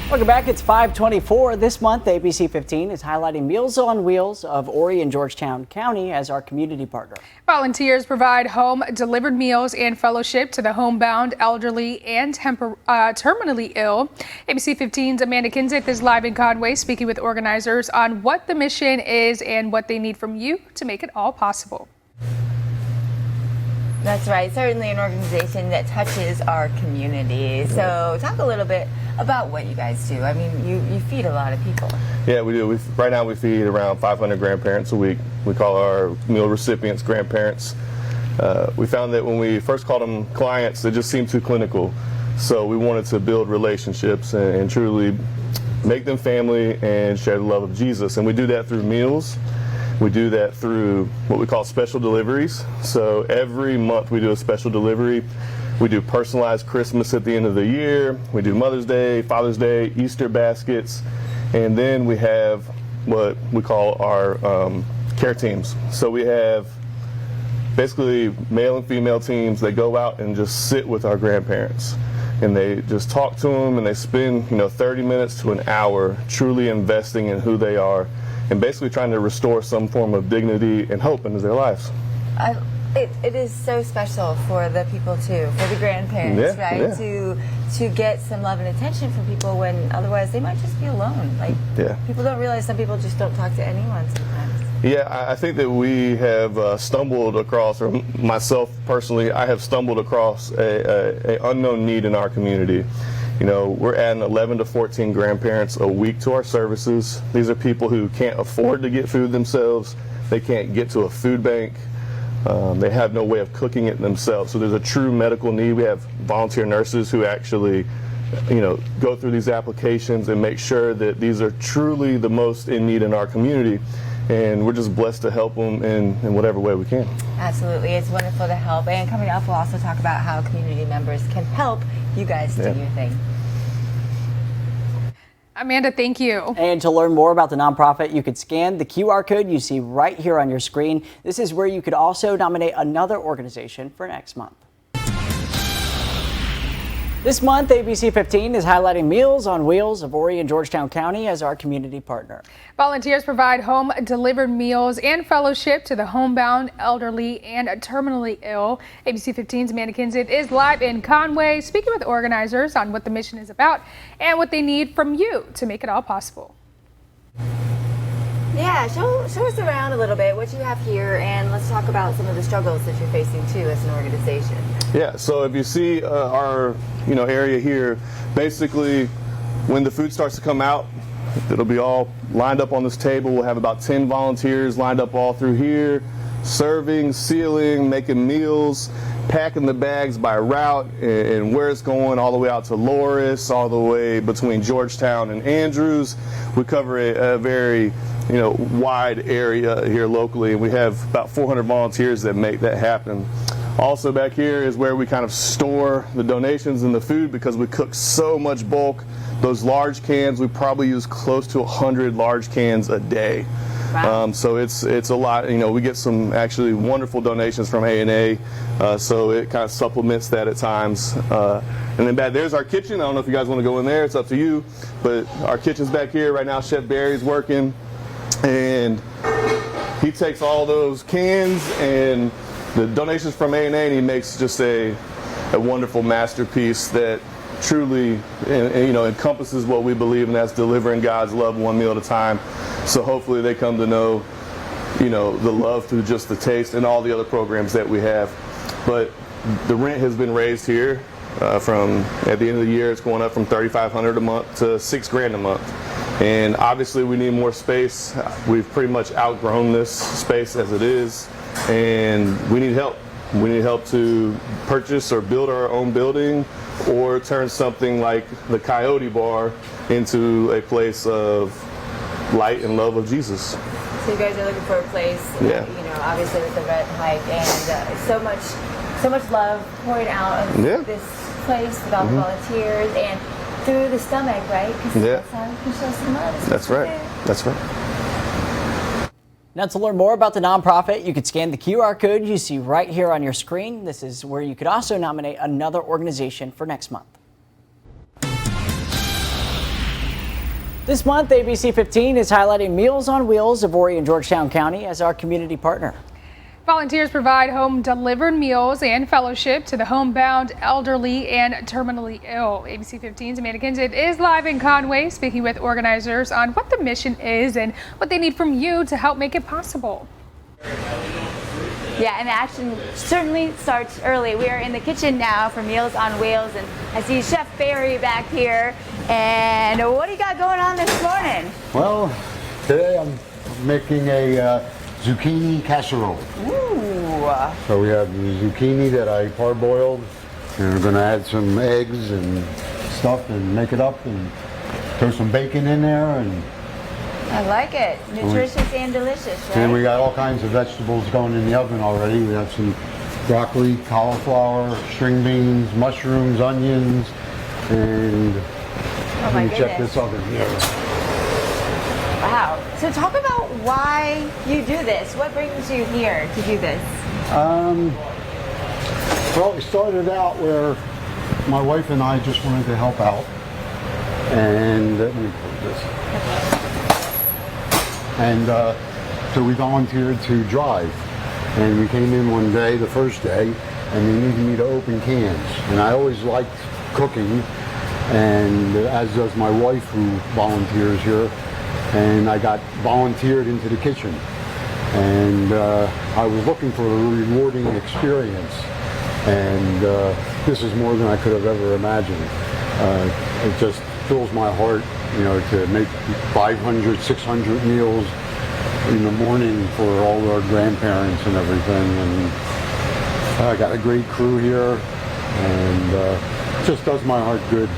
Welcome back. It's 5:24. This month, ABC 15 is highlighting Meals on Wheels of Horry and Georgetown County as our community partner. Volunteers provide home-delivered meals and fellowship to the homebound, elderly, and terminally ill. ABC 15's Amanda Kinseth is live in Conway speaking with organizers on what the mission is and what they need from you to make it all possible. That's right. Certainly an organization that touches our community. So talk a little bit about what you guys do. I mean, you feed a lot of people. Yeah, we do. Right now we feed around 500 grandparents a week. We call our meal recipients grandparents. We found that when we first called them clients, it just seemed too clinical. So we wanted to build relationships and truly make them family and share the love of Jesus. And we do that through meals. We do that through what we call special deliveries. So every month we do a special delivery. We do personalized Christmas at the end of the year. We do Mother's Day, Father's Day, Easter baskets. And then we have what we call our care teams. So we have basically male and female teams that go out and just sit with our grandparents. And they just talk to them, and they spend 30 minutes to an hour truly investing in who they are and basically trying to restore some form of dignity and hope into their lives. It is so special for the people too, for the grandparents, right? Yeah. To get some love and attention from people when otherwise they might just be alone. People don't realize some people just don't talk to anyone sometimes. Yeah, I think that we have stumbled across, or myself personally, I have stumbled across a unknown need in our community. We're adding 11 to 14 grandparents a week to our services. These are people who can't afford to get food themselves. They can't get to a food bank. They have no way of cooking it themselves. So there's a true medical need. We have volunteer nurses who actually, go through these applications and make sure that these are truly the most in need in our community. And we're just blessed to help them in whatever way we can. Absolutely. It's wonderful to help. And coming up, we'll also talk about how community members can help you guys do your thing. Amanda, thank you. And to learn more about the nonprofit, you could scan the QR code you see right here on your screen. This is where you could also nominate another organization for next month. This month, ABC 15 is highlighting Meals on Wheels of Horry and Georgetown County as our community partner. Volunteers provide home-delivered meals and fellowship to the homebound, elderly, and terminally ill. ABC 15's Amanda Kinseth is live in Conway speaking with organizers on what the mission is about and what they need from you to make it all possible. Yeah, show us around a little bit what you have here, and let's talk about some of the struggles that you're facing too as an organization. Yeah, so if you see our area here, basically when the food starts to come out, it'll be all lined up on this table. We'll have about 10 volunteers lined up all through here, serving, sealing, making meals, packing the bags by route and where it's going, all the way out to Loris, all the way between Georgetown and Andrews. We cover a very wide area here locally, and we have about 400 volunteers that make that happen. Also back here is where we kind of store the donations and the food because we cook so much bulk. Those large cans, we probably use close to 100 large cans a day. Wow. So it's a lot. We get some actually wonderful donations from A&A, so it kind of supplements that at times. And then back there's our kitchen. I don't know if you guys want to go in there. It's up to you. But our kitchen's back here right now. Chef Barry's working, and he takes all those cans and the donations from A&A, and he makes just a wonderful masterpiece that truly encompasses what we believe in, that's delivering God's love one meal at a time. So hopefully they come to know the love through just the taste and all the other programs that we have. But the rent has been raised here from at the end of the year. It's going up from $3,500 a month to $6,000 a month. And obviously we need more space. We've pretty much outgrown this space as it is, and we need help. We need help to purchase or build our own building or turn something like the Coyote Bar into a place of light and love of Jesus. So you guys are looking for a place, obviously with the rent hike and so much love pouring out of this place with all the volunteers and through the stomach, right? Because that's how you can show some love. That's right. That's right. Now, to learn more about the nonprofit, you could scan the QR code you see right here on your screen. This is where you could also nominate another organization for next month. This month, ABC 15 is highlighting Meals on Wheels of Horry and Georgetown County as our community partner. Volunteers provide home-delivered meals and fellowship to the homebound, elderly, and terminally ill. ABC 15's Amanda Kinzit is live in Conway, speaking with organizers on what the mission is and what they need from you to help make it possible. Yeah, and the action certainly starts early. We are in the kitchen now for Meals on Wheels, and I see Chef Barry back here. And what do you got going on this morning? Well, today I'm making a zucchini casserole. Ooh. So we have the zucchini that I parboiled, and we're going to add some eggs and stuff and make it up and throw some bacon in there. And I like it. Nutritious and delicious, right? and we got all kinds of vegetables going in the oven already. We have some broccoli, cauliflower, string beans, mushrooms, onions, and Oh my check goodness. this oven here. Wow. So talk about why you do this. What brings you here to do this? Well, it started out where my wife and I just wanted to help out. And let me put this. And so we volunteered to drive. And we came in one day, the first day, and they needed me to open cans. And I always liked cooking, and as does my wife who volunteers here. And I got volunteered into the kitchen. And I was looking for a rewarding experience. And this is more than I could have ever imagined. It just fills my heart, you know, to make 500, 600 meals in the morning for all our grandparents and everything. And I got a great crew here, and it just does my heart good.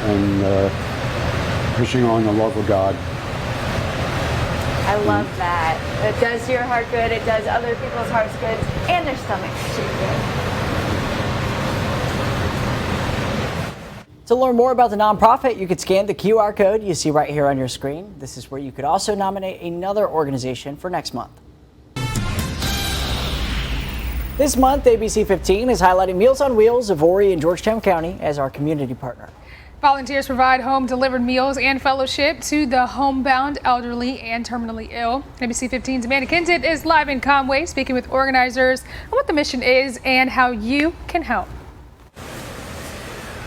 And pushing on the love of God. I love that. It does your heart good, it does other people's hearts good, and their stomachs too good. To learn more about the nonprofit, you could scan the QR code you see right here on your screen. This is where you could also nominate another organization for next month. This month, ABC 15 is highlighting Meals on Wheels of Horry and Georgetown County as our community partner. Volunteers provide home-delivered meals and fellowship to the homebound, elderly, and terminally ill. ABC 15's Amanda Kinzit is live in Conway, speaking with organizers on what the mission is and how you can help.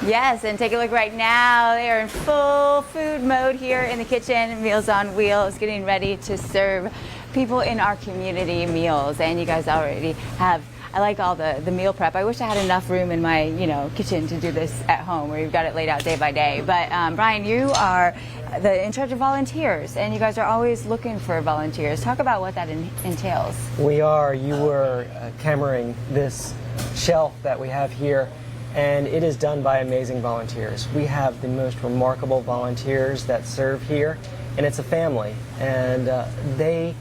Yes, and take a look right now. They are in full food mode here in the kitchen. Meals on Wheels, getting ready to serve people in our community meals. And you guys already have, I like all the meal prep. I wish I had enough room in my, kitchen to do this at home where you've got it laid out day by day. But Brian, you are in charge of volunteers, and you guys are always looking for volunteers. Talk about what that entails. We are. You were cameraing this shelf that we have here, and it is done by amazing volunteers. We have the most remarkable volunteers that serve here, and it's a family, and they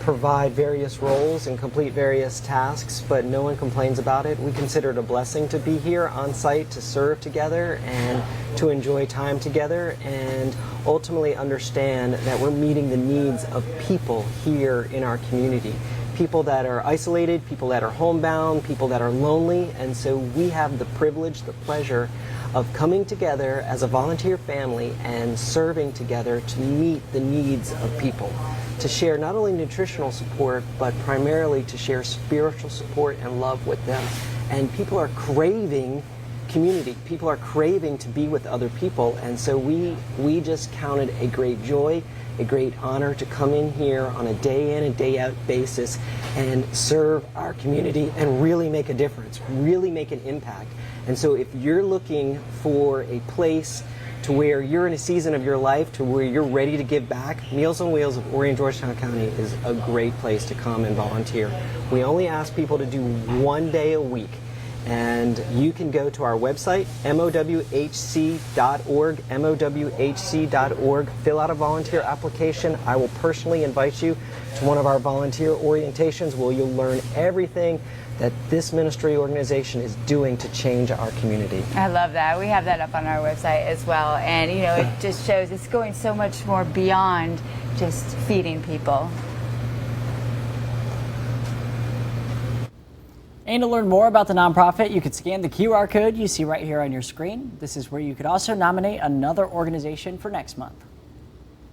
provide various roles and complete various tasks, but no one complains about it. We consider it a blessing to be here on site to serve together and to enjoy time together, and ultimately understand that we're meeting the needs of people here in our community. People that are isolated, people that are homebound, people that are lonely, and so we have the privilege, the pleasure of coming together as a volunteer family and serving together to meet the needs of people, to share not only nutritional support, but primarily to share spiritual support and love with them. And people are craving community. People are craving to be with other people, and so we just counted a great joy, a great honor to come in here on a day in and day out basis and serve our community and really make a difference, really make an impact. And so if you're looking for a place to where you're in a season of your life to where you're ready to give back, Meals on Wheels of Horry and Georgetown County is a great place to come and volunteer. We only ask people to do one day a week. And you can go to our website, mowhc.org, mowhc.org, fill out a volunteer application. I will personally invite you to one of our volunteer orientations where you'll learn everything that this ministry organization is doing to change our community. I love that. We have that up on our website as well. And, it just shows it's going so much more beyond just feeding people. And to learn more about the nonprofit, you could scan the QR code you see right here on your screen. This is where you could also nominate another organization for next month.